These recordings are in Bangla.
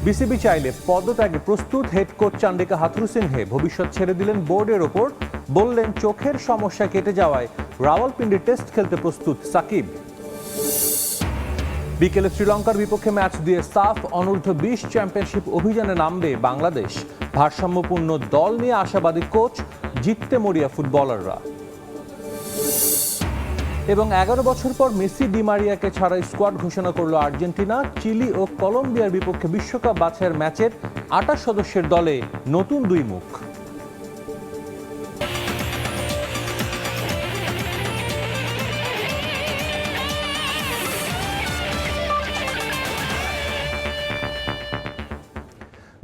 বিসিবি চাইলে পদত্যাগে প্রস্তুত হেড কোচ চান্ডিকা হাথুরুসিংহে ভবিষ্যৎ ছেড়ে দিলেন বোর্ডের ওপর। বললেন চোখের সমস্যা কেটে যাওয়ায় রাওয়ালপিন্ডি টেস্ট খেলতে প্রস্তুত সাকিব। বিকেলে শ্রীলঙ্কার বিপক্ষে ম্যাচ দিয়ে সাফ অনূর্ধ্ব 20 চ্যাম্পিয়নশিপ অভিযানে নামবে বাংলাদেশ। ভারসাম্যপূর্ণ দল নিয়ে আশাবাদী কোচ, জিততে মরিয়া ফুটবলাররা। এবং 11 বছর পর মেসি ডি মারিয়াকে ছাড়াই স্কোয়াড ঘোষণা করলো আর্জেন্টিনা। চিলি ও কলম্বিয়ার বিপক্ষে বিশ্বকাপ বাছাইয়ের ম্যাচের 28 সদস্যের দলে নতুন দুই মুখ।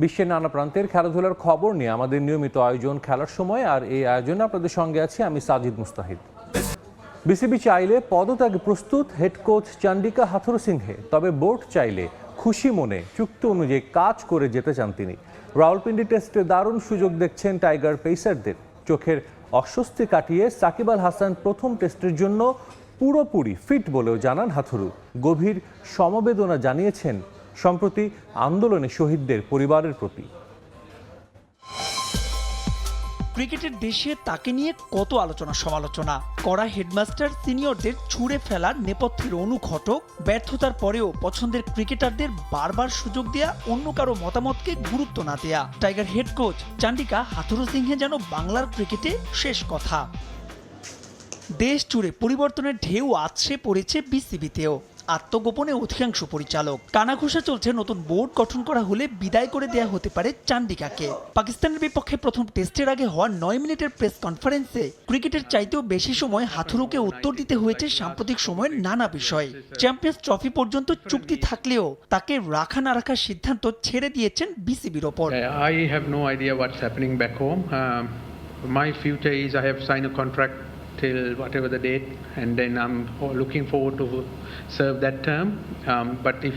বিশ্বের নানা প্রান্তের খেলাধুলার খবর নিয়ে আমাদের নিয়মিত আয়োজন খেলার সময়, আর এই আয়োজনে আপনাদের সঙ্গে আছি আমি সাজিদ মুস্তাহিদ। বিসিবি চাইলে পদত্যাগে প্রস্তুত হেড কোচ চান্ডিকা হাথুরুসিংহে, তবে বোর্ড চাইলে খুশি মনে চুক্তি অনুযায়ী কাজ করে যেতে চান তিনি। রাওয়ালপিন্ডি টেস্টে দারুণ সুযোগ দেখছেন টাইগার পেসারদের। চোখের অস্বস্তি কাটিয়ে সাকিব আল হাসান প্রথম টেস্টের জন্য পুরোপুরি ফিট বলেও জানান হাথুরু। গভীর সমবেদনা জানিয়েছেন সম্প্রতি আন্দোলনে শহীদদের পরিবারের প্রতি। ক্রিকেটের দেশে তাকে নিয়ে কত আলোচনা সমালোচনা করা হেডমাস্টার সিনিয়রদের ছুঁড়ে ফেলার নেপথ্যের অনুঘটক, ব্যর্থতার পরেও পছন্দের ক্রিকেটারদের বারবার সুযোগ দেয়া, অন্য কারো মতামতকে গুরুত্ব না দেয়া। Tiger head coach Chandika Hathurusingha যেন বাংলার ক্রিকেটে শেষ কথা। দেশ জুড়ে পরিবর্তনের ঢেউ আছড়ে পড়েছে বিসিবিতেও। আত্মগোপনে অধিকাংশ পরিচালক। কানাঘুষা চলছে নতুন বোর্ড গঠন করা হলে বিদায় করে দেয়া হতে পারে চান্ডিকাকে। পাকিস্তানের বিপক্ষে প্রথম টেস্টের আগে হওয়া 9 মিনিটের প্রেস কনফারেন্সে ক্রিকেটের চাইতেও বেশি সময় হাথুরুকে উত্তর দিতে হয়েছে সাম্প্রতিক সময়ের নানা বিষয়। চ্যাম্পিয়ন্স ট্রফি পর্যন্ত চুক্তি থাকলেও তাকে রাখা না রাখার সিদ্ধান্ত ছেড়ে দিয়েছেন বিসিবির ওপর। I have no idea what's happening back home. My future is I have signed a contract till whatever the date, and then I'm looking forward to serve that term. But if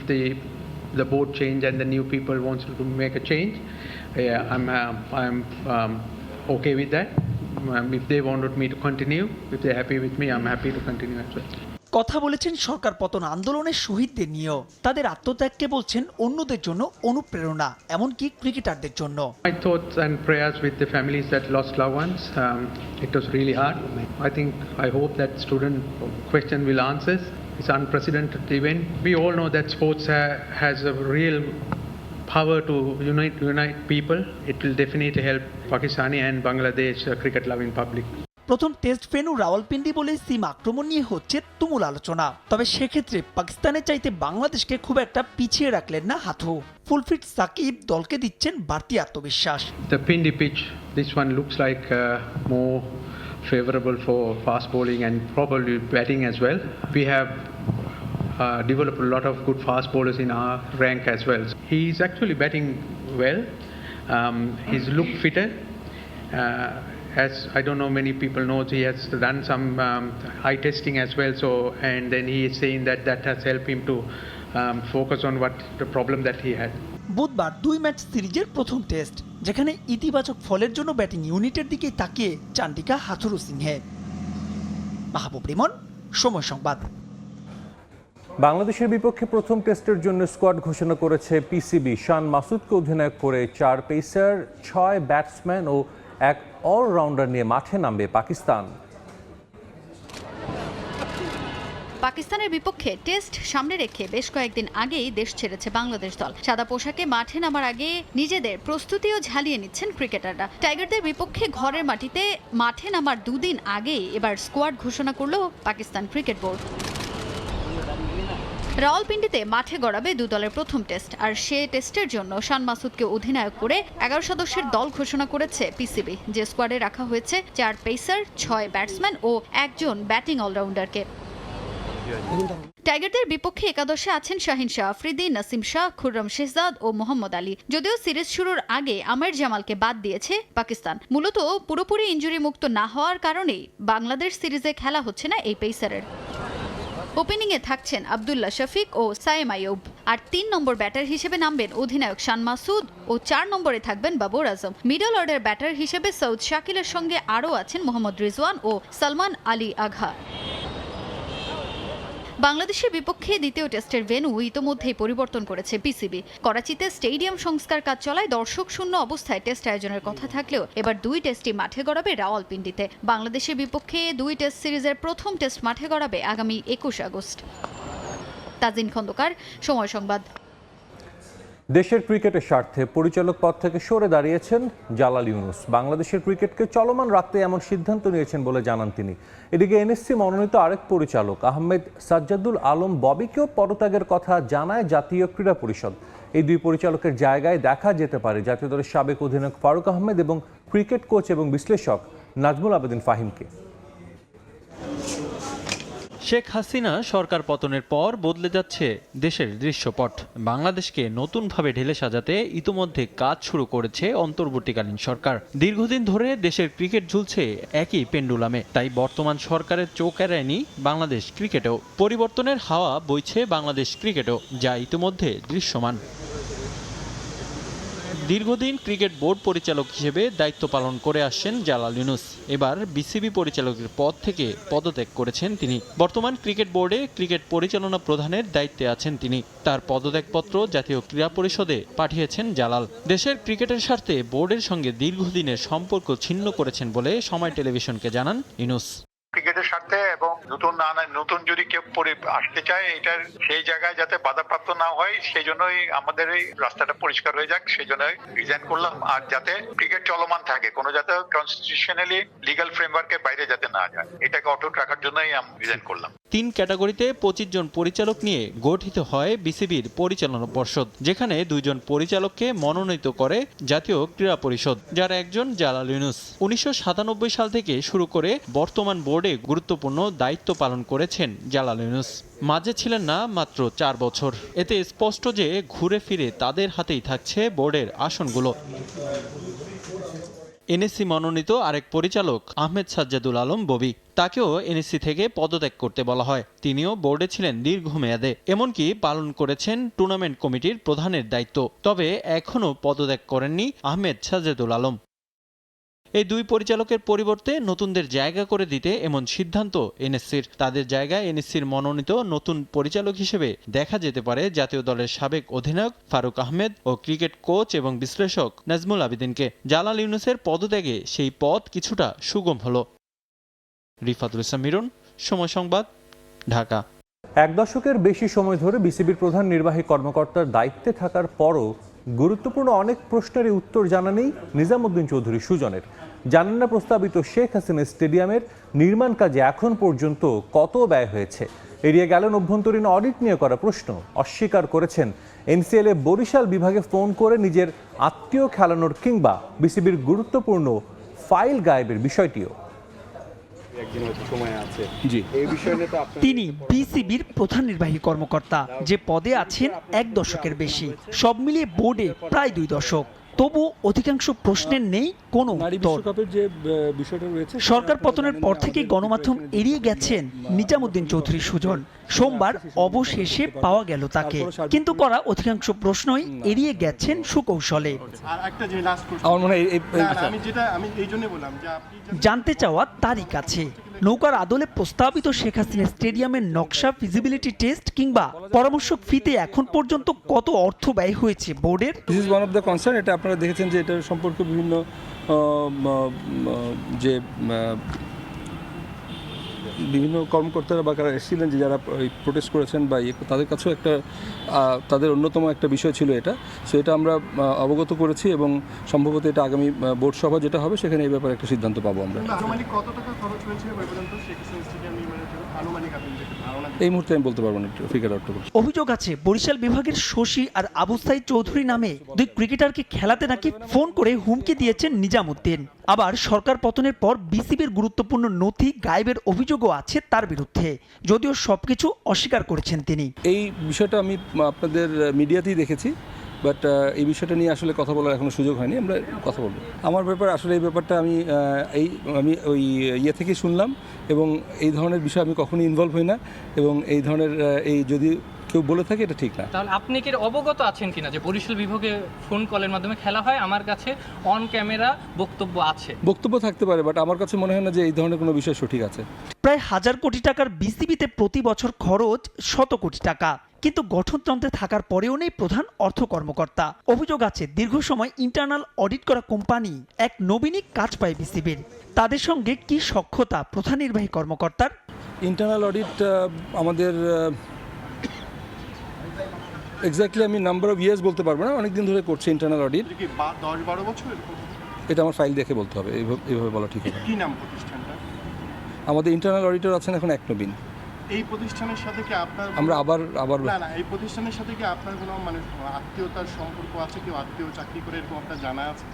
the board change and the new people wants to make a change, I'm okay with that. If they wanted me to continue, if they're happy with me, I'm happy to continue as well. কথা বলেছেন সরকার পতন আন্দোলনের শহীদদের নিয়েও। তাদের আত্মত্যাগকে বলছেন অন্যদের জন্য অনুপ্রেরণা, এমনকি ক্রিকেটারদের জন্য। My thoughts and prayers with the families that lost loved ones. It was really hard. I hope that student question will answer. It's an unprecedented event. We all know that sports has a real power to unite people. It will definitely help Pakistani and Bangladesh cricket loving public. প্রথম টেস্ট ভেন্যু রাওয়ালপিন্ডি বলে সিম আক্রমণ নিয়ে হচ্ছে তুমুল আলোচনা। তবে সেক্ষেত্রে পাকিস্তানের চাইতে বাংলাদেশকে খুব একটা পিছিয়ে রাখলেন না হাথু। ফুলফিট সাকিব দলকে দিচ্ছেন বাড়তি আত্মবিশ্বাস। The Pindi pitch, this one looks like more favorable for fast bowling and probably batting as well. We have developed a lot of good fast bowlers in our rank as well. He's actually batting well. He's looked fitter. As I don't know, many people know he has done some eye testing as well. And then he is saying that has helped him to focus on what the problem that he had. বুধবার 2 ম্যাচ সিরিজের প্রথম টেস্ট, যেখানে ইতিবাচক ফলের জন্য ব্যাটিং ইউনিটের দিকে তাকিয়ে চান্ডিকা হাথুরুসিংহে। মাহবুব রিমন, সময় সংবাদ। বাংলাদেশের বিপক্ষে প্রথম টেস্টের জন্য স্কোয়াড ঘোষণা করেছে পিসিবি। শান মাসুদকে অধিনায়ক করে 4 পেসার, 6 ব্যাটসম্যান ও 1 অলরাউন্ডার নিয়ে মাঠে নামবে পাকিস্তান। পাকিস্তানের বিপক্ষে টেস্ট সামনে রেখে বেশ কয়েকদিন আগেই দেশ ছেড়েছে বাংলাদেশ দল। সাদা পোশাকে মাঠে নামার আগে নিজেদের প্রস্তুতিও ঝালিয়ে নিচ্ছেন ক্রিকেটাররা। টাইগারদের বিপক্ষে ঘরের মাটিতে মাঠে নামার 2 দিন আগেই এবার স্কোয়াড ঘোষণা করল পাকিস্তান ক্রিকেট বোর্ড। রাওয়ালপিন্ডিতে মাঠে গড়াবে 2 দলের প্রথম টেস্ট, আর সে টেস্টের জন্য শান মাসুদকে অধিনায়ক করে 11 সদস্যের দল ঘোষণা করেছে পিসিবি। যে স্কোয়াডে রাখা হয়েছে 4 পেসার, 6 ব্যাটসম্যান ও 1 জন ব্যাটিং অলরাউন্ডারকে। টাইগারদের বিপক্ষে একাদশে আছেন শাহিন শাহ আফ্রিদি, নাসিম শাহ, খুররম শেহজাদ ও মোহাম্মদ আলী। যদিও সিরিজ শুরুর আগে আমির জামালকে বাদ দিয়েছে পাকিস্তান, মূলত পুরোপুরি ইনজুরি মুক্ত না হওয়ার কারণেই বাংলাদেশ সিরিজে খেলা হচ্ছে না এই পেসারের। ওপেনিংয়ে থাকছেন আব্দুল্লাহ শফিক ও সায়েম আইয়ুব, আর 3 নম্বর ব্যাটার হিসেবে নামবেন অধিনায়ক শান মাসুদ ও 4 নম্বরে থাকবেন Babar Azam. Middle order batter হিসেবে সৌদ শাকিলের সঙ্গে আরও আছেন মোহাম্মদ রিজওয়ান ও সালমান আলী আঘা। বাংলাদেশের বিপক্ষে দ্বিতীয় টেস্টের ভেন্যু ইতোমধ্যেই পরিবর্তন করেছে বিসিবি। করাচিতে স্টেডিয়াম সংস্কার কাজ চলায় দর্শক শূন্য অবস্থায় টেস্ট আয়োজনের কথা থাকলেও এবার 2 টেস্টই মাঠে গড়াবে রাওয়ালপিন্ডিতে। বাংলাদেশের বিপক্ষে 2 টেস্ট সিরিজের প্রথম টেস্ট মাঠে গড়াবে আগামী 21 আগস্ট। তাজিন খন্দকার, সময় সংবাদ। দেশের ক্রিকেটের স্বার্থে পরিচালক পদ থেকে সরে দাঁড়িয়েছেন জালাল ইউনুস। বাংলাদেশের ক্রিকেটকে চলমান রাখতে এমন সিদ্ধান্ত নিয়েছেন বলে জানান তিনি। এদিকে এনএসসি মনোনীত আরেক পরিচালক আহমেদ সাজ্জাদুল আলম ববিকেও পদত্যাগের কথা জানায় জাতীয় ক্রীড়া পরিষদ। এই 2 পরিচালকের জায়গায় দেখা যেতে পারে জাতীয় দলের সাবেক অধিনায়ক ফারুক আহমেদ এবং ক্রিকেট কোচ এবং বিশ্লেষক নাজমুল আবেদিন ফাহিমকে। শেখ হাসিনা সরকার পতনের পর বদলে যাচ্ছে দেশের দৃশ্যপট। বাংলাদেশকে নতুনভাবে ঢেলে সাজাতে ইতোমধ্যে কাজ শুরু করেছে অন্তর্বর্তীকালীন সরকার। দীর্ঘদিন ধরে দেশের ক্রিকেট ঝুলছে একই পেন্ডুলামে, তাই বর্তমান সরকারের চোখ এড়ায়নি বাংলাদেশ ক্রিকেটেও। পরিবর্তনের হাওয়া বইছে বাংলাদেশ ক্রিকেটেও, যা ইতোমধ্যে দৃশ্যমান। দীর্ঘদিন ক্রিকেট বোর্ড পরিচালক হিসেবে দায়িত্ব পালন করে আসছেন জালাল ইউনুস। এবার বিসিবি পরিচালকের পদ থেকে পদত্যাগ করেছেন তিনি। বর্তমান ক্রিকেট বোর্ডে ক্রিকেট পরিচালনা প্রধানের দায়িত্বে আছেন তিনি। তার পদত্যাগপত্র জাতীয় ক্রীড়া পরিষদে পাঠিয়েছেন জালাল। দেশের ক্রিকেটের স্বার্থে বোর্ডের সঙ্গে দীর্ঘদিনের সম্পর্ক ছিন্ন করেছেন বলে সময় টেলিভিশনকে জানান ইউনুস। ক্রিকেটের স্বার্থে এবং নতুন যদি কেউ আসতে চায় এটার সেই জায়গায় যাতে বাধাপ্রাপ্ত না হয় সেই জন্যই আমাদের এই রাস্তাটা পরিষ্কার হয়ে যাক, সেই জন্যই রিজাইন করলাম। আর যাতে ক্রিকেট চলমান থাকে, কোনো যাতে কনস্টিটিউশনালি লিগ্যাল ফ্রেমওয়ার্কের বাইরে যাতে না যায়, এটাকে অটুট রাখার জন্যই আমি রিজাইন করলাম। 3 ক্যাটাগরিতে 25 জন পরিচালক নিয়ে গঠিত হয় বিসিবির পরিচালনা পর্ষদ, যেখানে 2 জন পরিচালককে মনোনীত করে জাতীয় ক্রীড়া পরিষদ, যার একজন জালাল ইউনুস। 1997 সাল থেকে শুরু করে বর্তমান বোর্ডে গুরুত্বপূর্ণ দায়িত্ব পালন করেছেন জালাল ইউনুস। মাঝে ছিলেন না মাত্র 4 বছর। এতে স্পষ্ট যে ঘুরে ফিরে তাদের হাতেই থাকছে বোর্ডের আসনগুলো। এনএসসি মনোনীত আরেক পরিচালক আহমেদ সাজ্জাদুল আলম ববি, তাকেও এনএসসি থেকে পদত্যাগ করতে বলা হয়। তিনিও বোর্ডে ছিলেন দীর্ঘমেয়াদে, এমনকি পালন করেছেন টুর্নামেন্ট কমিটির প্রধানের দায়িত্ব। তবে এখনও পদত্যাগ করেননি আহমেদ সাজ্জাদুল আলম। এই 2 পরিচালকের পরিবর্তে নতুনদের জায়গা করে দিতে এমন সিদ্ধান্ত এনএসসির। তাদের জায়গায় এনএসসির মনোনীত নতুন পরিচালক হিসেবে দেখা যেতে পারে জাতীয় দলের সাবেক অধিনায়ক ফারুক আহমেদ ও ক্রিকেট কোচ এবং বিশ্লেষক নাজমুল আবেদিনকে। জালাল ইউনুসের পদত্যাগে সেই পথ কিছুটা সুগম হলো। রিফাতুল ইসলাম মিরন, সময় সংবাদ, ঢাকা। 1 দশকের বেশি সময় ধরে বিসিবির প্রধান নির্বাহী কর্মকর্তার দায়িত্বে থাকার পরও গুরুত্বপূর্ণ অনেক প্রশ্নের উত্তর জানা নেই নিজামুদ্দিন চৌধুরী সুজনের। জানেন না প্রস্তাবিত শেখ হাসিনা স্টেডিয়ামের নির্মাণ কাজে এখন পর্যন্ত কত ব্যয় হয়েছে। এড়িয়ে গেলেন অভ্যন্তরীণ অডিট নিয়ে করা প্রশ্ন। অস্বীকার করেছেন এনসিএল এ বরিশাল বিভাগে ফোন করে নিজের আত্মীয় খেলানোর কিংবা বিসিবির গুরুত্বপূর্ণ ফাইল গায়েবের বিষয়টিও। তিনি বিসিবির প্রধান নির্বাহী কর্মকর্তা, যে পদে আছেন 1 দশকের বেশি। সব মিলিয়ে বোর্ডে প্রায় 2 দশক। তবু অধিকাংশ প্রশ্নের নেই কোনো উত্তর। সরকার পতনের পর থেকে গণমাধ্যম এড়িয়ে গেছেন নিজামুদ্দিন চৌধুরী সুজন। সোমবার অবশেষে পাওয়া গেল তাকে, কিন্তু করা অধিকাংশ প্রশ্নই এড়িয়ে গেছেন সুকৌশলে। জানতে চাওয়া তারই কাছে নৌকার আদলে প্রস্তাবিত শেখ হাসিনা স্টেডিয়ামের নকশা, ফিজিবিলিটি টেস্ট কিংবা পরামর্শক ফিতে এখন পর্যন্ত কত অর্থ ব্যয় হয়েছে বোর্ডের। This is one of the concern. এটা আপনারা দেখেছেন যে এটার সম্পর্কে বিভিন্ন বিভিন্ন কর্মকর্তারা বা কারা এসেছিলেন যে যারা প্রোটেস্ট করেছেন বা তাদের কাছেও একটা তাদের অন্যতম একটা বিষয় ছিল এটা। সো এটা আমরা অবগত করেছি এবং সম্ভবত এটা আগামী বোর্ড সভা যেটা হবে সেখানে এই ব্যাপারে একটা সিদ্ধান্ত পাবো আমরা। এই মুহূর্তে আমি বলতে পারবো না, ফিগার আউট করব। অভিযোগ আছে বরিশাল বিভাগের শশী আর আবু সাইদ চৌধুরী নামে 2 ক্রিকেটারকে খেলাতে নাকি ফোন করে হুমকি দিয়েছেন নিজামুদ্দিন। আবার সরকার পতনের পর বিসিবির গুরুত্বপূর্ণ নথি গায়েবের অভিযোগও আছে তার বিরুদ্ধে, যদিও সবকিছু অস্বীকার করেছেন তিনি। এই বিষয়টা আমি আপনাদের মিডিয়াতেই দেখেছি, বাট এই বিষয়টা নিয়ে আসলে কথা বলার এখনো সুযোগ হয়নি। আমরা কথা বলবো। আমার ব্যাপারে আসলে এই ব্যাপারটা আমি ওই থেকে শুনলাম এবং এই ধরনের বিষয় আমি কখনোই ইনভলভ হই না এবং এই ধরনের যদি কেউ বলে থাকে এটা ঠিক না। তাহলে আপনি কি অবগত আছেন কিনা যে বরিশাল বিভাগে ফোন কলের মাধ্যমে খেলা হয়? আমার কাছে অন ক্যামেরা বক্তব্য আছে। বক্তব্য থাকতে পারে, বাট আমার কাছে মনে হয় না যে এই ধরনের কোনো বিষয় সঠিক আছে। প্রায় 1000 কোটি টাকার বিসিবিতে প্রতি বছর খরচ 100 কোটি টাকা, কিন্তু গঠনতন্ত্রে থাকার পরেও নেই প্রধান অর্থ কর্মকর্তা। অভিযোগ আছে দীর্ঘ সময় ইন্টারনাল অডিট করা কোম্পানি এক নবীনিক কাজ পায় বিসিবির। তাদের সঙ্গে কি সখ্যতা প্রধান নির্বাহী কর্মকর্তার? ইন্টারনাল অডিট আমাদের এক্স্যাক্টলি আমি নাম্বার অফ ইয়ার্স বলতে পারবো না, অনেক দিন ধরে করছে ইন্টারনাল অডিট। 10-12 বছর এটা আমার ফাইল দেখে বলতে হবে, এইভাবে বলা ঠিক হবে। কি নাম প্রতিষ্ঠানটা? আমাদের ইন্টারনাল অডিটর আছেন এখন এক নবীন। এই প্রতিষ্ঠানের সাথে কি আপনার আমরা আবার না এই প্রতিষ্ঠানের সাথে কি আপনার কোনো মানে আত্মীয়তার সম্পর্ক আছে? কেউ আত্মীয় চাকরি করে এরকম আপনার জানা আছে?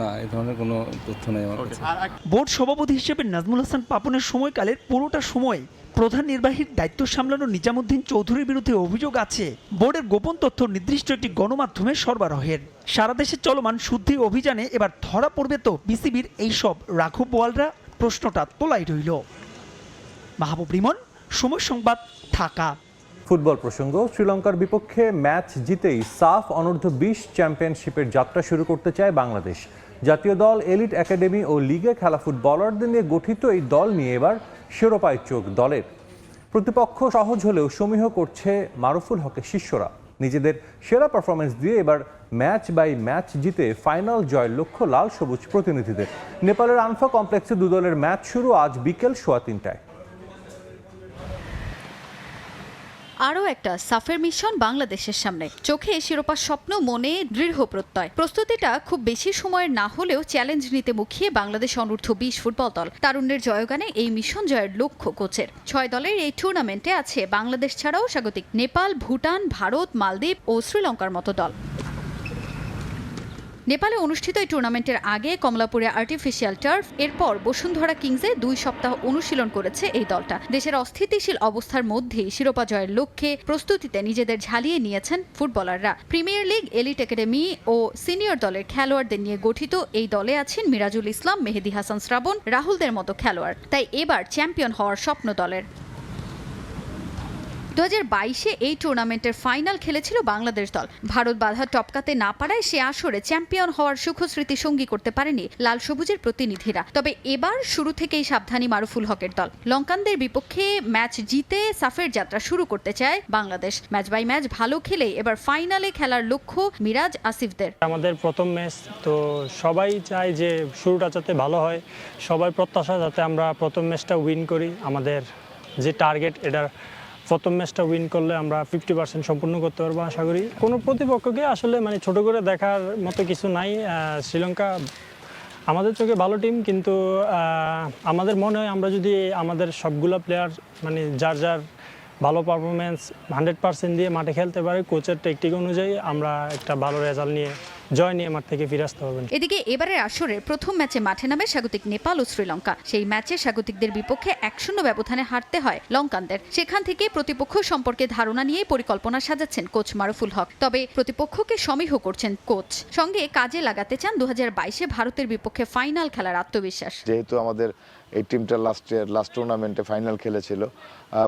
না, এই ধরনের কোনো তথ্য নেই আমার কাছে। আর বোর্ড সভাপতি হিসেবে নাজমুল হাসান পাপনের সময়কালের পুরোটা সময় প্রধান নির্বাহীর দায়িত্ব সামলানো নিজামুদ্দিন চৌধুরীর বিরুদ্ধে অভিযোগ আছে বোর্ডের গোপন তথ্য নির্দিষ্ট একটি গণমাধ্যমে সরবরাহের। সারা দেশে চলমান শুদ্ধি অভিযানে এবার ধরা পড়বে তো বিসিবির এইসব রাঘব বোয়ালরা? প্রশ্নটা তোলাই রইল। মাহবুব রিমন, সময় সংবাদ, ঢাকা। ফুটবল প্রসঙ্গ, শ্রীলঙ্কার বিপক্ষে ম্যাচ জিতেই সাফ অনূর্ধ্ব 20 চ্যাম্পিয়নশিপের যাত্রা শুরু করতে চায় বাংলাদেশ। জাতীয় দল, এলিট একাডেমি ও লিগে খেলা ফুটবলারদের নিয়ে গঠিত এই দল নিয়ে এবার শিরোপায় চোখ দলের। প্রতিপক্ষ সহজ হলেও সমীহ করছে মারুফুল হকের শিষ্যরা। নিজেদের সেরা পারফরমেন্স দিয়ে এবার ম্যাচ বাই ম্যাচ জিতে ফাইনাল জয়ের লক্ষ্য লাল সবুজ প্রতিনিধিদের। নেপালের আনফা কমপ্লেক্সে দু দলের ম্যাচ শুরু আজ বিকেল 3:15টায়। আরও একটা সাফের মিশন বাংলাদেশের সামনে, চোখে শিরোপা স্বপ্ন, মনে দৃঢ় প্রত্যয়। প্রস্তুতিটা খুব বেশি সময়ের না হলেও চ্যালেঞ্জ নিতে মুখিয়ে বাংলাদেশ অনূর্ধ্ব 20 ফুটবল দল। তারুণ্যের জয়গানে এই মিশন জয়ের লক্ষ্য কোচের। 6 দলের এই টুর্নামেন্টে আছে বাংলাদেশ ছাড়াও স্বাগতিক নেপাল, ভুটান, ভারত, মালদ্বীপ ও শ্রীলঙ্কার মতো দল। নেপালে অনুষ্ঠিত এই টুর্নামেন্টের আগে কমলাপুরে আর্টিফিশিয়াল টার্ফ, এরপর বসুন্ধরা কিংসে 2 সপ্তাহ অনুশীলন করেছে এই দলটা। দেশের অস্থিতিশীল অবস্থার মধ্যেই শিরোপা জয়ের লক্ষ্যে প্রস্তুতিতে নিজেদের ঝালিয়ে নিয়েছেন ফুটবলাররা। প্রিমিয়ার লিগ, এলিট একাডেমি ও সিনিয়র দলের খেলোয়াড়দের নিয়ে গঠিত এই দলে আছেন মিরাজুল ইসলাম, মেহেদী হাসান শ্রাবণ, রাহুলদের মতো খেলোয়াড়। তাই এবার চ্যাম্পিয়ন হওয়ার স্বপ্ন দলের। 2022-এ এই টুর্নামেন্টের ফাইনাল খেলেছিল বাংলাদেশ দল। ভারত বাধা টপকাতে না পারায় সে আসরে চ্যাম্পিয়ন হওয়ার সুখস্মৃতি সঙ্গী করতে পারেনি লাল সবুজের প্রতিনিধিরা। তবে এবার শুরু থেকেই সাবধানী মারুফুল হকের দল। লঙ্কানদের বিপক্ষে ম্যাচ জিতে সাফের যাত্রা শুরু করতে চায় বাংলাদেশ। ম্যাচ বাই ম্যাচ ভালো খেলে এবার ফাইনালে খেলার লক্ষ্য মিরাজ আসিফদের। আমাদের প্রথম ম্যাচ তো সবাই চায় যে শুরুটা যাতে ভালো হয়, সবাই প্রত্যাশা যাতে আমরা প্রথম ম্যাচটা উইন করি। আমাদের যে টার্গেট, এটা প্রথম ম্যাচটা উইন করলে আমরা 50% সম্পূর্ণ করতে পারবো আশা করি। কোনো প্রতিপক্ষকে আসলে মানে ছোট করে দেখার মতো কিছু নাই। শ্রীলঙ্কা আমাদের চোখে ভালো টিম, কিন্তু আমাদের মনে হয় আমরা যদি আমাদের সবগুলো প্লেয়ার মানে যার যার ভালো পারফরমেন্স 100% দিয়ে মাঠে খেলতে পারে, কোচের টেকটিক অনুযায়ী আমরা একটা ভালো রেজাল্ট নিয়ে জয় নিয়ে মাঠ থেকে ফিরে আসতে হবে। এদিকে এবারের আসরের প্রথম ম্যাচে মাঠে নামে স্বাগতিক নেপাল ও শ্রীলঙ্কা। সেই ম্যাচে স্বাগতিকদের বিপক্ষে 1-0 ব্যবধানে হারতে হয় লঙ্কানদের। সেখান থেকে প্রতিপক্ষ সম্পর্কে ধারণা নিয়ে পরিকল্পনা সাজাচ্ছেন কোচ মারুফুল হক। তবে প্রতিপক্ষকে সমীহ করছেন কোচ, সঙ্গে কাজে লাগাতে চান 2022-এ ভারতের বিপক্ষে ফাইনাল খেলার আত্মবিশ্বাস। যেহেতু আমাদের এই টিমটা লাস্ট টুর্নামেন্টে ফাইনাল খেলেছিল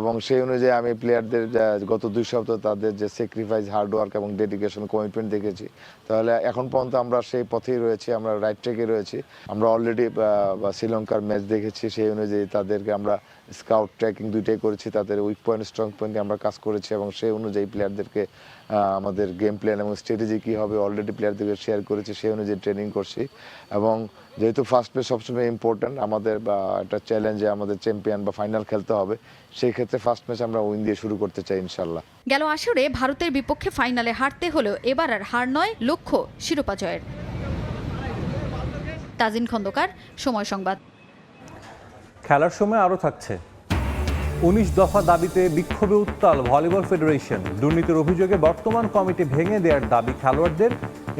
এবং সেই অনুযায়ী আমি প্লেয়ারদের গত 2 সপ্তাহ তাদের যে স্যাক্রিফাইস, হার্ডওয়ার্ক এবং ডেডিকেশন, কমিটমেন্ট দেখেছি। তাহলে এখন পর্যন্ত আমরা সেই পথেই রয়েছি, আমরা রাইট ট্র্যাকে রয়েছি। আমরা অলরেডি শ্রীলঙ্কার ম্যাচ দেখেছি, সেই অনুযায়ী তাদেরকে আমরা স্কাউট ট্র্যাকিং দুইটাই করেছি, তাদের উইক পয়েন্ট, স্ট্রং পয়েন্টে আমরা কাজ করেছি এবং সেই অনুযায়ী প্লেয়ারদেরকে আমাদের গেম প্ল্যান এবং স্ট্র্যাটেজি কী হবে অলরেডি প্লেয়ারদেরকে শেয়ার করেছি, সেই অনুযায়ী ট্রেনিং করছি। এবং যেহেতু ফার্স্ট ম্যাচ সবসময় ইম্পর্ট্যান্ট, আমাদের একটা চ্যালেঞ্জে আমাদের চ্যাম্পিয়ন বা ফাইনাল খেলতে হবে, সেই ক্ষেত্রে ফার্স্ট ম্যাচ আমরা উইন দিয়ে শুরু করতে চাই ইনশাল্লাহ। গেল আসরে ভারতের বিপক্ষে ফাইনালে হারতে হলেও এবার আর হার নয়, লক্ষ্য শিরোপা জয়ের। তাজিন খন্দকার, সময় সংবাদ। খেলার সময় আরও থাকছে 19 দফা দাবিতে বিক্ষোভে উত্তাল ভলিবল ফেডারেশন। দুর্নীতির অভিযোগে বর্তমান কমিটি ভেঙে দেওয়ার দাবি খেলোয়াড়দের,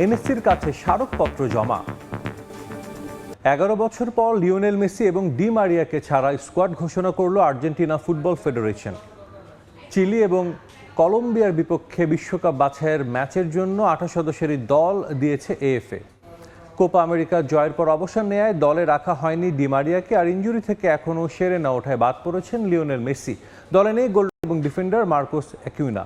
এনএসসির কাছে স্মারকপত্র জমা। 11 বছর পর লিওনেল মেসি এবং ডি মারিয়াকে ছাড়া স্কোয়াড ঘোষণা করল আর্জেন্টিনা ফুটবল ফেডারেশন। চিলি এবং কলম্বিয়ার বিপক্ষে বিশ্বকাপ বাছাইয়ের ম্যাচের জন্য 28 সদস্যের দল দিয়েছে এএফএ। কোপা আমেরিকা জয়ের পর অবসর নেয় দলে রাখা হয়নি ডি মারিয়াকে, আর ইনজুরি থেকে এখনও সেরে না ওঠায় বাদ পড়েছেন লিওনেল মেসি। দলে নেই গোল এবং ডিফেন্ডার মার্কোস অ্যাকুইনা।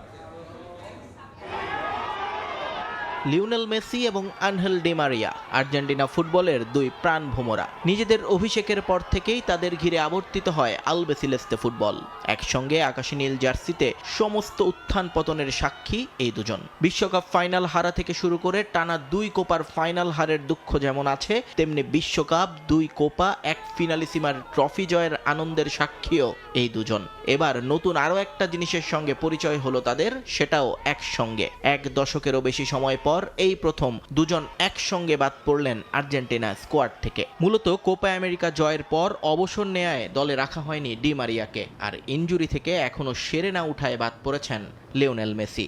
লিওনেল মেসি এবং আনহেল ডি মারিয়া আর্জেন্টিনা ফুটবলের দুই প্রাণ ভোমরা। নিজেদের অভিষেকের পর থেকেই তাদের ঘিরে আবর্তিত হয় আলবেসিলেস্তে ফুটবল। একসঙ্গে আকাশী নীল জার্সিতে সমস্ত উত্থান পতনের সাক্ষী এই দুজন। বিশ্বকাপ ফাইনাল হারা থেকে শুরু করে টানা 2 কোপার ফাইনাল হারের দুঃখ যেমন আছে, তেমনি বিশ্বকাপ 2 কোপা 1 ফিনালিসিমার ট্রফি জয়ের আনন্দের সাক্ষীও এই দুজন। এবার নতুন আরও একটা জিনিসের সঙ্গে পরিচয় হলো তাদের, সেটাও একসঙ্গে। 1 দশকেরও বেশি সময় পর এই প্রথম দুজন একসঙ্গে বাদ পড়লেন আর্জেন্টিনা স্কোয়াড থেকে। মূলত কোপা আমেরিকা জয়ের পর অবসর নেয়ায় দলে রাখা হয়নি ডি মারিয়াকে, আর ইনজুরি থেকে এখনো সেরে না উঠায় বাদ পড়েছেন লিওনেল মেসি।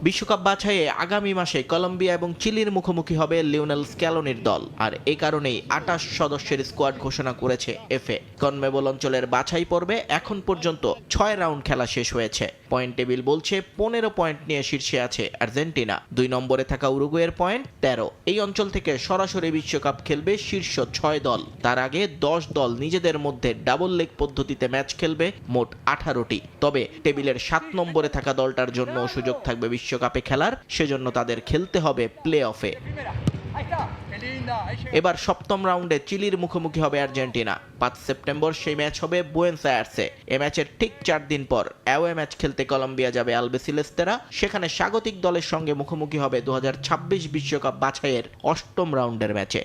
বিশ্বকাপ বাছাইয়ে আগামী মাসে কলম্বিয়া এবং চিলির মুখোমুখি হবে লিওনেল স্ক্যালোনির দল, আর এই কারণেই 28 সদস্যের স্কোয়াড ঘোষণা করেছে এফএ। কনমেবল অঞ্চলের বাছাই পর্বে এখন পর্যন্ত 6 রাউন্ড খেলা শেষ হয়েছে। পয়েন্ট টেবিল বলছে 15 পয়েন্ট নিয়ে শীর্ষে আছে আর্জেন্টিনা, 2 নম্বরে থাকা উরুগুয়ের পয়েন্ট 13। এই অঞ্চল থেকে সরাসরি বিশ্বকাপ খেলবে শীর্ষ 6 দল। তার আগে 10 দল নিজেদের মধ্যে ডাবল লেগ পদ্ধতিতে ম্যাচ খেলবে, মোট 18টি। তবে টেবিলের 7 নম্বরে থাকা দলটার জন্য সুযোগ থাকবে বিশ্বকাপে খেলার, সেজন্য তাদের খেলতে হবে প্লে অফে। এবার 7ম রাউন্ডে চিলির মুখোমুখি হবে আর্জেন্টিনা। 5 সেপ্টেম্বর সেই ম্যাচ হবে বুয়েনোস আয়ার্সে। এ ম্যাচের ঠিক 4 দিন পর অ্যাওয়ে ম্যাচ খেলতে কলম্বিয়া যাবে আলবেসিলেস্তেরা। সেখানে স্বাগতিক দলের সঙ্গে মুখোমুখি হবে 2026 বিশ্বকাপ বাছাইয়ের 8ম রাউন্ডের ম্যাচে।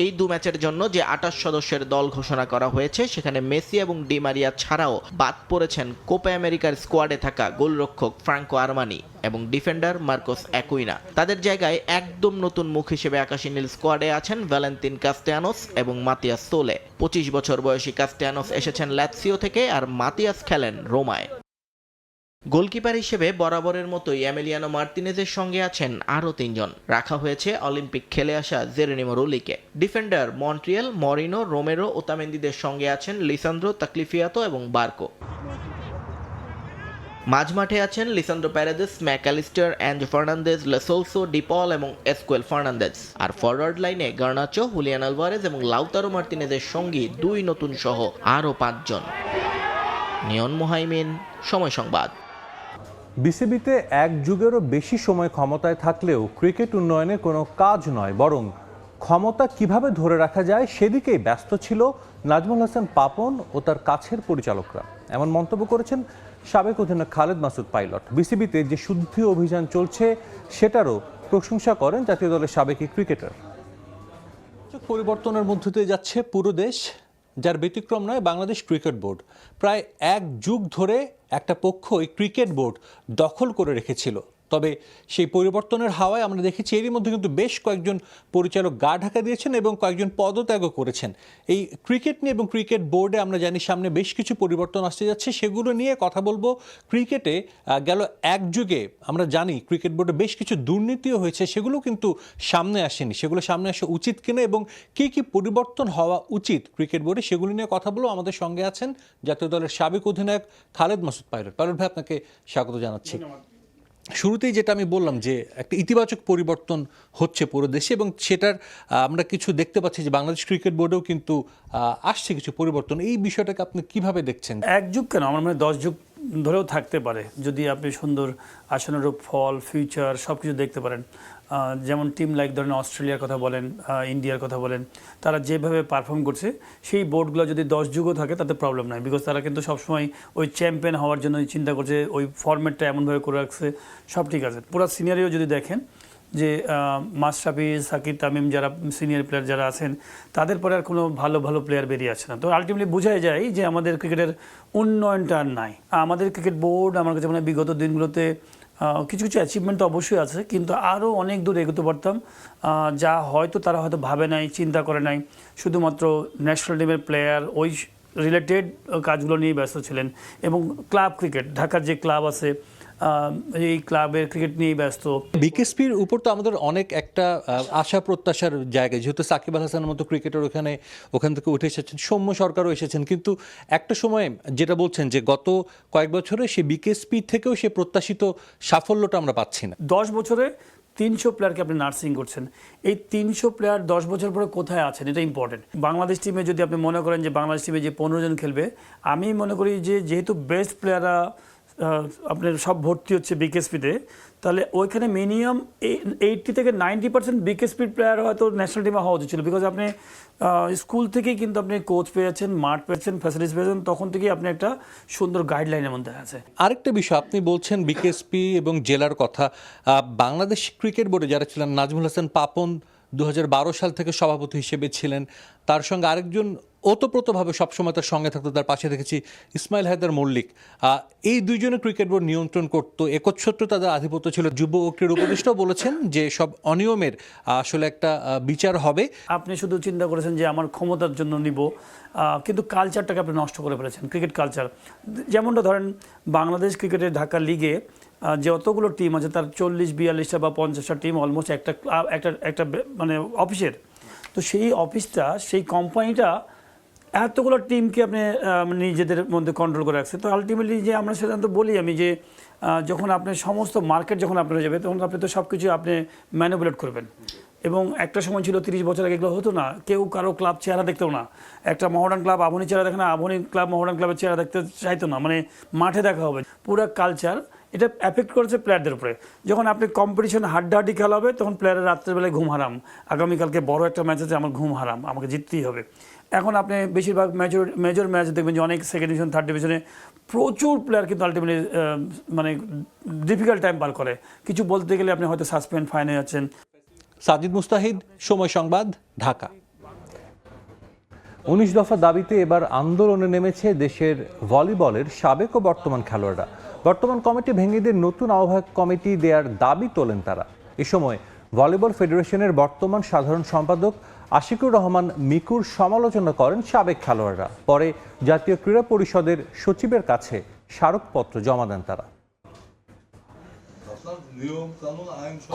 এই 2 ম্যাচের জন্য যে 28 সদস্যের দল ঘোষণা করা হয়েছে, সেখানে মেসি এবং ডি মারিয়া ছাড়াও বাদ পড়েছেন কোপা আমেরিকার স্কোয়াডে থাকা গোলরক্ষক ফ্রাঙ্কো আরমানি এবং ডিফেন্ডার মার্কোস অ্যাকুইনা। তাদের জায়গায় একদম নতুন মুখ হিসেবে আকাশী নীল স্কোয়াডে আছেন ভ্যালেন্তিন কাস্তেয়ানোস এবং মাতিয়াস সোলে। 25 বছর বয়সী কাস্তেয়ানোস এসেছেন লাৎসিও থেকে, আর মাতিয়াস খেলেন রোমায়। গোলকিপার হিসেবে বরাবরের মতোই এমিলিয়ানো মার্তিনেজের সঙ্গে আছেন আরও 3 জন। রাখা হয়েছে অলিম্পিক খেলে আসা জেরেনিমো রুলিকে। ডিফেন্ডার মন্ট্রিয়েল, মরিনো, রোমেরো, ওতামেন্দিদের সঙ্গে আছেন লিসান্দ্রো তাকলিফিয়াতো এবং বার্কো। মাঝমাঠে আছেন Lisandro Paredes, Mac Allister, Enzo Fernandez, Lo Celso, De Paul এবং এসকুয়েল ফার্নান্দেজ। আর ফরওয়ার্ড লাইনে গার্নাচো, হুলিয়ান আলভারেজ এবং লাউতারো মার্তিনেজের সঙ্গী 2 নতুন সহ আরও 5 জন। নিয়ন মোহাইমিন, সময় সংবাদ। বিসিবিতে 1 যুগেরও বেশি সময় ক্ষমতায় থাকলেও ক্রিকেট উন্নয়নে কোনো কাজ নয়, বরং ক্ষমতা কিভাবে ধরে রাখা যায় সেদিকেই ব্যস্ত ছিল নাজমুল হাসান পাপন ও তার কাছের পরিচালকরা। এমন মন্তব্য করেছেন সাবেক অধিনায়ক খালেদ মাসুদ পাইলট। বিসিবিতে যে শুদ্ধি অভিযান চলছে সেটারও প্রশংসা করেন জাতীয় দলের সাবেক ক্রিকেটার। পরিবর্তনের মধ্য দিয়ে যাচ্ছে পুরো দেশ, যার ব্যতিক্রম নয় বাংলাদেশ ক্রিকেট বোর্ড। প্রায় 1 যুগ ধরে একটা পক্ষ এই ক্রিকেট বোর্ড দখল করে রেখেছিল। তবে সেই পরিবর্তনের হাওয়ায় আমরা দেখেছি এরই মধ্যে কিন্তু বেশ কয়েকজন পরিচালক গা ঢাকা দিয়েছেন এবং কয়েকজন পদত্যাগও করেছেন। এই ক্রিকেট নিয়ে এবং ক্রিকেট বোর্ডে আমরা জানি সামনে বেশ কিছু পরিবর্তন আসতে যাচ্ছে, সেগুলো নিয়ে কথা বলবো। ক্রিকেটে গেল 1 যুগে আমরা জানি ক্রিকেট বোর্ডে বেশ কিছু দুর্নীতিও হয়েছে, সেগুলো কিন্তু সামনে আসেনি। সেগুলো সামনে আসা উচিত কিনা এবং কী কী পরিবর্তন হওয়া উচিত ক্রিকেট বোর্ডে, সেগুলো নিয়ে কথা বলবো। আমাদের সঙ্গে আছেন জাতীয় দলের সাবেক অধিনায়ক খালেদ মাসুদ পাইলট। পাইলট ভাই, আপনাকে স্বাগত জানাচ্ছি। শুরুতেই যেটা আমি বললাম যে একটা ইতিবাচক পরিবর্তন হচ্ছে পুরো দেশে এবং সেটার আমরা কিছু দেখতে পাচ্ছি যে বাংলাদেশ ক্রিকেট বোর্ডেও কিন্তু আসছে কিছু পরিবর্তন। এই বিষয়টাকে আপনি কিভাবে দেখছেন? 1 যুগ কেন, আমার মনে হয় 10 যুগ ধরেও থাকতে পারে, যদি আপনি সুন্দর আশানুরূপ ফল, ফিউচার সব কিছু দেখতে পারেন। যেমন টিম লাইক ধরেন অস্ট্রেলিয়ার কথা বলেন, ইন্ডিয়ার কথা বলেন, তারা যেভাবে পারফর্ম করছে সেই বোর্ডগুলো যদি 10 যুগও থাকে তাতে প্রবলেম নাই, বিকজ তারা কিন্তু সবসময় ওই চ্যাম্পিয়ন হওয়ার জন্য চিন্তা করছে, ওই ফরম্যাটটা এমনভাবে করে রাখছে, সব ঠিক আছে। পুরো সিনিয়রেও যদি দেখেন যে মাশরাফি, সাকিব, তামিম যারা সিনিয়র প্লেয়ার যারা আছেন, তাদের পরে আর কোনো ভালো ভালো প্লেয়ার বেরিয়ে আসছে না। তো আলটিমেটলি বোঝাই যায় যে আমাদের ক্রিকেটের উন্নয়নটা আর নাই। আমাদের ক্রিকেট বোর্ড আমার কাছে মনে হয় বিগত দিনগুলোতে কিছু কিছু অ্যাচিভমেন্ট তো অবশ্যই আছে, কিন্তু আরও অনেক দূর এগোতে পারতাম, যা হয়তো তারা হয়তো ভাবে নাই, চিন্তা করে নাই। শুধুমাত্র ন্যাশনাল টিমের প্লেয়ার ওই রিলেটেড কাজগুলো নিয়ে ব্যস্ত ছিলেন এবং ক্লাব ক্রিকেট, ঢাকার যে ক্লাব আছে এই ক্লাবের ক্রিকেট নিয়েই ব্যস্ত। বিকেএসপির উপর তো আমাদের অনেক একটা আশা প্রত্যাশার জায়গায়, যেহেতু সাকিব আল হাসানের মতো ক্রিকেটার ওখান থেকে উঠে এসেছেন, সৌম্য সরকারও এসেছেন, কিন্তু একটা সময় যেটা বলছেন যে গত কয়েক বছরে সে বিকেএসপি থেকেও সে প্রত্যাশিত সাফল্যটা আমরা পাচ্ছি না। 10 বছরে 300 প্লেয়ারকে আপনি নার্সিং করছেন, এই 300 প্লেয়ার 10 বছর পরে কোথায় আছেন, এটা ইম্পর্টেন্ট। বাংলাদেশ টিমে যদি আপনি মনে করেন যে বাংলাদেশ টিমে যে 15 জন খেলবে, আমি মনে করি যে যেহেতু বেস্ট প্লেয়াররা আপনার সব ভর্তি হচ্ছে বিকেএসপিতে, তাহলে ওইখানে মিনিমাম 80 থেকে 90% বিকেএসপির প্লেয়ার হয়তো ন্যাশনাল টিমে হওয়া উচিত ছিল। বিকজ আপনি স্কুল থেকেই কিন্তু আপনি কোচ পেয়েছেন, মাঠ পেয়েছেন, ফ্যাসিলিটিস পেয়েছেন, তখন থেকেই আপনি একটা সুন্দর গাইডলাইনের মধ্যে আছে। আরেকটা বিষয়, আপনি বলছেন বিকেএসপি এবং জেলার কথা। বাংলাদেশ ক্রিকেট বোর্ডে যারা ছিলেন, নাজমুল হাসান পাপন 2012 সাল থেকে সভাপতি হিসেবে ছিলেন, তার সঙ্গে আরেকজন ওতপ্রোতভাবে সবসময় তার সঙ্গে থাকতো, তার পাশে দেখেছি ইসমাইল হায়দার মল্লিক। এই দুইজনে ক্রিকেট বোর্ড নিয়ন্ত্রণ করতো, একচ্ছত্র তাদের আধিপত্য ছিল। যুব ও ক্রীড়া উপদেষ্টাও বলেছেন যে সব অনিয়মের আসলে একটা বিচার হবে। আপনি শুধু চিন্তা করেছেন যে আমার ক্ষমতার জন্য নিব, কিন্তু কালচারটাকে আপনি নষ্ট করে ফেলেছেন, ক্রিকেট কালচার। যেমনটা ধরেন বাংলাদেশ ক্রিকেটের ঢাকা লিগে যতগুলো টিম আছে তার 40-42টা বা 50টা টিম অলমোস্ট একটা মানে অফিসের। তো সেই অফিসটা, সেই কোম্পানিটা এতগুলো টিমকে আপনি নিজেদের মধ্যে কন্ট্রোল করে রাখছে। তো আলটিমেটলি যে আমরা সাধারণত বলি আমি যে যখন আপনি সমস্ত মার্কেট যখন আপনার হয়ে যাবে, তখন আপনি তো সব কিছু আপনি ম্যানিপুলেট করবেন। এবং একটা সময় ছিল 30 বছর আগে এগুলো হতো না, কেউ কারো ক্লাব চেহারা দেখতেও না। একটা মহডার্ন ক্লাব আবনি চেহারা দেখে না, আবনি ক্লাব মহডার্ন ক্লাবের চেহারা দেখতে চাইতো না, মানে মাঠে দেখা হবে। পুরো কালচার এটা এফেক্ট করেছে প্লেয়ারদের উপরে। যখন আপনি কম্পিটিশন হাড্ডাহাড্ডি খেলা হবে, তখন প্লেয়ারের রাত্রেবেলায় ঘুম হারাম, আগামীকালকে বড় একটা ম্যাচ আছে, আমার ঘুম হারাম, আমাকে জিততেই হবে। এখন আপনি বেশিরভাগ মেজর ম্যাচ দেখবেন যে অনেক সেকেন্ড ডিভিশন, থার্ড ডিভিশনে প্রচুর প্লেয়ার কিন্তু আলটিমেটলি মানে ডিফিকাল্ট টাইম পার করে। কিছু বলতে গেলে আপনি হয়তো সাসপেন্ড, ফাইন হয়ে যাচ্ছেন। সাজিদ মুস্তাহিদ, সময় সংবাদ, ঢাকা। 19 দফা দাবিতে এবার আন্দোলনে নেমেছে দেশের ভলিবলের সাবেক ও বর্তমান খেলোয়াড়রা। বর্তমান কমিটি ভেঙে দিয়ে নতুন আহ্বায়ক কমিটি দেওয়ার দাবি তোলেন তারা। এ সময় ভলিবল ফেডারেশনের বর্তমান সাধারণ সম্পাদক আশিকুর রহমান মিকুর সমালোচনা করেন সাবেক খেলোয়াড়রা। পরে জাতীয় ক্রীড়া পরিষদের সচিবের কাছে স্মারকপত্র জমা দেন তারা।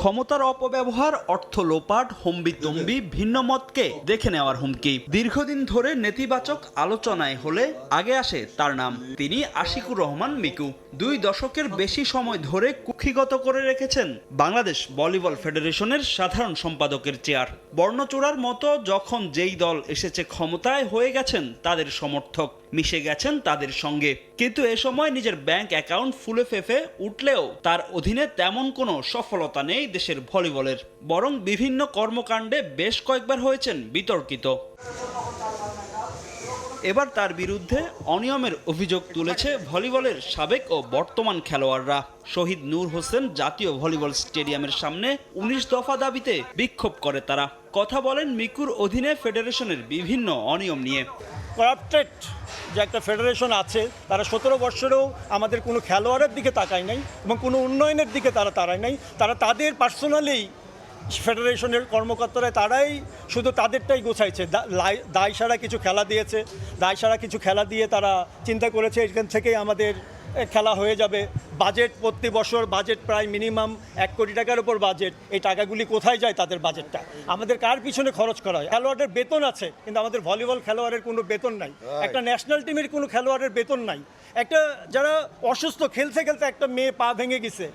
ক্ষমতার অপব্যবহার, অর্থ লোপাট, হম্বিতম্বি, ভিন্ন মতকে দেখে নেওয়ার হুমকি। দীর্ঘদিন ধরে নেতিবাচক আলোচনায় হলে আগে আসে তার নাম। তিনি আশিকুর রহমান মিকু। 2 দশকের বেশি সময় ধরে কুক্ষিগত করে রেখেছেন বাংলাদেশ ভলিবল ফেডারেশনের সাধারণ সম্পাদকের চেয়ার। বর্ণচোরার মতো যখন যেই দল এসেছে ক্ষমতায়, হয়ে গেছেন তাদের সমর্থক, মিশে গেছেন তাদের সঙ্গে। কিন্তু এ সময় নিজের ব্যাংক অ্যাকাউন্ট ফুলে ফেঁপে উঠলেও তার অধীনে তেমন কোনো সফলতা নেই দেশের ভলিবলের। বরং বিভিন্ন কর্মকাণ্ডে বেশ কয়েকবার হয়েছেন বিতর্কিত। এবার তার বিরুদ্ধে অনিয়মের অভিযোগ তুলেছে ভলিবলের সাবেক ও বর্তমান খেলোয়াড়রা। শহীদ নূর হোসেন জাতীয় ভলিবল স্টেডিয়ামের সামনে 19 দফা দাবিতে বিক্ষোভ করে তারা। কথা বলেন মিকুর অধীনে ফেডারেশনের বিভিন্ন অনিয়ম নিয়ে। করাপ্টেড যে একটা ফেডারেশন আছে, তারা 17 বছরেও আমাদের কোনো খেলোয়াড়ের দিকে তাকায় নাই এবং কোনো উন্নয়নের দিকে তারা তাড়ায় নাই। তারা তাদের পার্সোনালি ফেডারেশনের কর্মকর্তারা তারাই শুধু তাদেরটাই গোছাইছে। দায় সারা কিছু খেলা দিয়েছে, দায় সারা কিছু খেলা দিয়ে তারা চিন্তা করেছে এখান থেকেই আমাদের খেলা হয়ে যাবে। বাজেট প্রতি বছর বাজেট প্রায় মিনিমাম 1 কোটি টাকার উপর বাজেট। এই টাকাগুলি কোথায় যায় তাদের বাজেটটা? আমাদের কার পিছনে খরচ করা হয়? খেলোয়াড়ের বেতন আছে, কিন্তু আমাদের ভলিবল খেলোয়াড়ের কোনো বেতন নাই। একটা ন্যাশনাল টিমের কোনো খেলোয়াড়ের বেতন নাই। একটা যারা অসুস্থ খেলতে খেলতে একটা মেয়ে পা ভেঙে গেছে,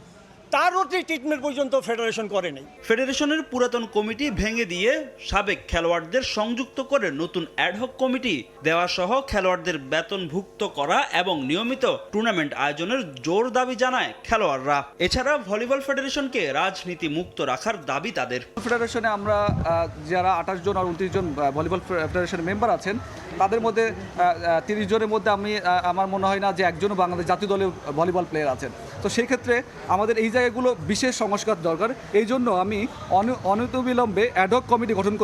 তারও ট্রিটমেন্ট পর্যন্ত ফেডারেশন করে নেই। ফেডারেশনের পুরাতন কমিটি ভেঙে দিয়ে সাবেক খেলোয়াড়দের সংযুক্ত করে নতুন অ্যাডহক কমিটি দেওয়া সহ খেলোয়াড়দের বেতনভুক্ত করা এবং নিয়মিত টুর্নামেন্ট আয়োজনের জোর দাবি জানায় খেলোয়াড়রা। এছাড়া ভলিবল ফেডারেশনকে রাজনীতি মুক্ত রাখার দাবি তাদের। ফেডারেশনে আমরা যারা 28 জন আর 29 জন ভলিবল ফেডারেশনের মেম্বার আছেন, তাদের মধ্যে 30 জনের মধ্যে আমার মনে হয় না যে একজনও বাংলাদেশ জাতীয় দলীয় ভলিবল প্লেয়ার আছেন। তো সেই ক্ষেত্রে আমাদের এই জায়গাগুলো বিশেষ সংস্কার দরকার। এই জন্য আমি অনতিবিলম্বে অ্যাডহক কমিটি গঠন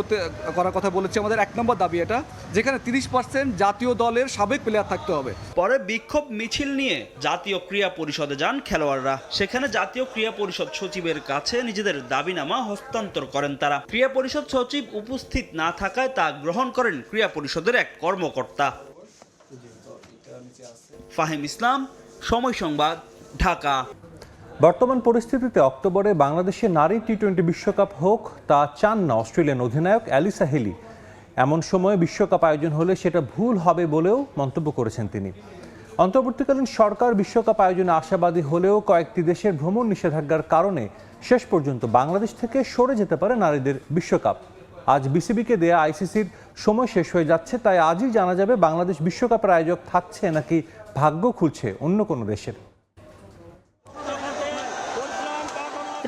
করার কথা বলেছি। আমাদের 1 নম্বর দাবি এটা, যেখানে 30% জাতীয় দলের সাবেক প্লেয়ার থাকতে হবে। পরে বিক্ষোভ মিছিল নিয়ে জাতীয় ক্রীড়া পরিষদে যান খেলোয়াড়রা। সেখানে জাতীয় ক্রীড়া পরিষদ সচিবের কাছে নিজেদের দাবিনামা হস্তান্তর করেন তারা। ক্রীড়া পরিষদ সচিব উপস্থিত না থাকায় তা গ্রহণ করেন ক্রীড়া পরিষদের এক কর্মকর্তা। ফাহিম ইসলাম, সময় সংবাদ, ঢাকা। বর্তমান পরিস্থিতিতে অক্টোবরে বাংলাদেশে নারী টি-20 বিশ্বকাপ হোক তা চান না অস্ট্রেলিয়ান অধিনায়ক অ্যালিসা হেলি। এমন সময়ে বিশ্বকাপ আয়োজন হলে সেটা ভুল হবে বলেও মন্তব্য করেছেন তিনি। অন্তর্বর্তীকালীন সরকার বিশ্বকাপ আয়োজনে আশাবাদী হলেও কয়েকটি দেশের ভ্রমণ নিষেধাজ্ঞার কারণে শেষ পর্যন্ত বাংলাদেশ থেকে সরে যেতে পারে নারীদের বিশ্বকাপ। আজ বিসিবিকে দেয়া আইসিসির সময় শেষ হয়ে যাচ্ছে, তাই আজই জানা যাবে বাংলাদেশ বিশ্বকাপের আয়োজক থাকছে নাকি ভাগ্য খুলছে অন্য কোনো দেশের।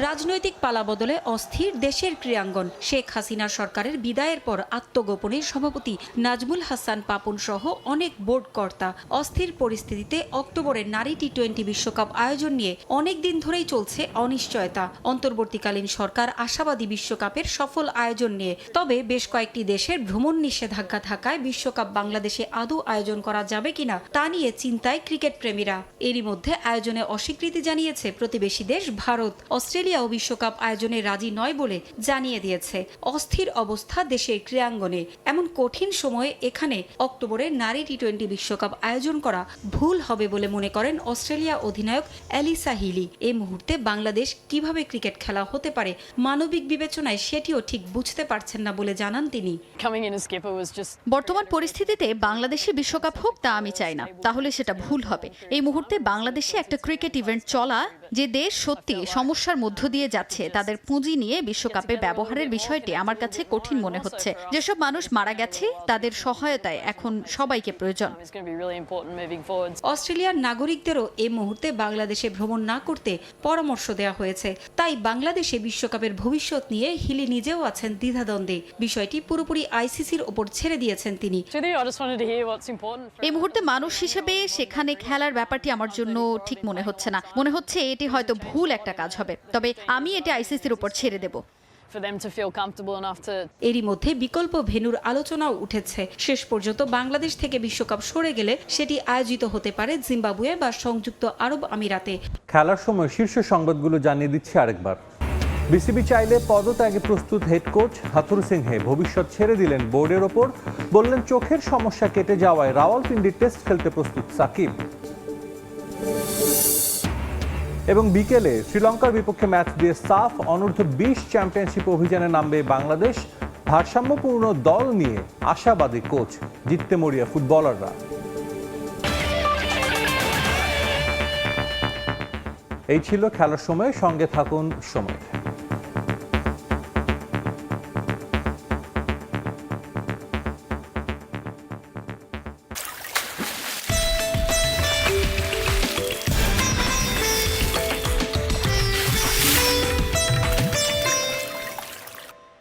রাজনৈতিক পালাবদলে অস্থির দেশের ক্রীড়াঙ্গন। শেখ হাসিনা সরকারের বিদায়ের পর আত্মগোপনে সভাপতি নাজমুল হাসান পাপন সহ অনেক বোর্ড কর্তা অস্থির পরিস্থিতিতে অক্টোবরে নারী টি-20 বিশ্বকাপ আয়োজন নিয়ে অনেক দিন ধরেই চলছে অনিশ্চয়তা। অন্তর্বর্তীকালীন সরকার আশাবাদী বিশ্বকাপের সফল আয়োজন নিয়ে, তবে বেশ কয়েকটি দেশের ভ্রমণ নিষেধাজ্ঞা থাকায় বিশ্বকাপ বাংলাদেশে আদৌ আয়োজন করা যাবে কিনা তা নিয়ে চিন্তায় ক্রিকেট প্রেমীরা। এরই মধ্যে আয়োজনে অস্বীকৃতি জানিয়েছে প্রতিবেশী দেশ ভারত। অস্ট্রেলিয়াও বিশ্বকাপ আয়োজনে রাজি নয় বলে জানিয়ে দিয়েছে। অস্থির অবস্থা দেশের ক্রীড়াঙ্গনে। এমন কঠিন সময়ে এখানে অক্টোবরে নারী টি-20 বিশ্বকাপ আয়োজন করা ভুল হবে বলে মনে করেন অস্ট্রেলিয়া অধিনায়ক অ্যালিসা হিলি। এই মুহূর্তে বাংলাদেশ কিভাবে ক্রিকেট খেলা হতে পারে মানবিক বিবেচনায় সেটিও ঠিক বুঝতে পারছেন না বলে জানান তিনি। বর্তমান পরিস্থিতিতে বাংলাদেশে বিশ্বকাপ হোক তা আমি চাই না, তাহলে সেটা ভুল হবে। এই মুহূর্তে বাংলাদেশে একটা ক্রিকেট ইভেন্ট চলা, যে দেশ সত্যি সমস্যার মধ্য দিয়ে যাচ্ছে, তাদের পুঁজি নিয়ে বিশ্বকাপে ব্যবহারের বিষয়টি আমার কাছে কঠিন মনে হচ্ছে। যেসব মানুষ মারা গেছে তাদের সহায়তায় এখন সবাইকে প্রয়োজন। অস্ট্রেলিয়ার নাগরিকদেরও এই মুহূর্তে বাংলাদেশে ভ্রমণ না করতে পরামর্শ দেওয়া হয়েছে। তাই বাংলাদেশে বিশ্বকাপের ভবিষ্যৎ নিয়ে হিলি নিজেও আছেন দ্বিধাদ্বন্দ্বে। বিষয়টি পুরোপুরি আইসিসির ওপর ছেড়ে দিয়েছেন তিনি। এই মুহূর্তে মানুষ হিসেবে সেখানে খেলার ব্যাপারটি আমার জন্য ঠিক মনে হচ্ছে না। মনে হচ্ছে এটি হয়তো ভুল একটা কাজ হবে, তবে আমি এটা আইসিসির উপর ছেড়ে দেব। এরই মধ্যে বিকল্প ভেন্যুর আলোচনাও উঠেছে। শেষ পর্যন্ত বাংলাদেশ থেকে বিশ্বকাপ সরে গেলে সেটি আয়োজিত হতে পারে জিম্বাবুয়ে বা সংযুক্ত আরব আমিরাতে। খেলার সময় শীর্ষ সংবাদগুলো জানিয়ে দিচ্ছি আরেকবার। বিসিবি চাইলে পদত্যাগে প্রস্তুত হেড কোচ হাথুর সিংহে ভবিষ্যৎ ছেড়ে দিলেন বোর্ডের ওপর। বললেন চোখের সমস্যা কেটে যাওয়ায় রাওয়ালপিন্ডির টেস্ট খেলতে প্রস্তুত সাকিব। এবং বিকেলে শ্রীলঙ্কার বিপক্ষে ম্যাচ দিয়ে সাফ অনূর্ধ্ব-20 চ্যাম্পিয়নশিপ অভিযানে নামবে বাংলাদেশ। ভারসাম্যপূর্ণ দল নিয়ে আশাবাদী কোচ, জিততে মরিয়া ফুটবলাররা। এই ছিল খেলার সময়। সঙ্গে থাকুন সময়।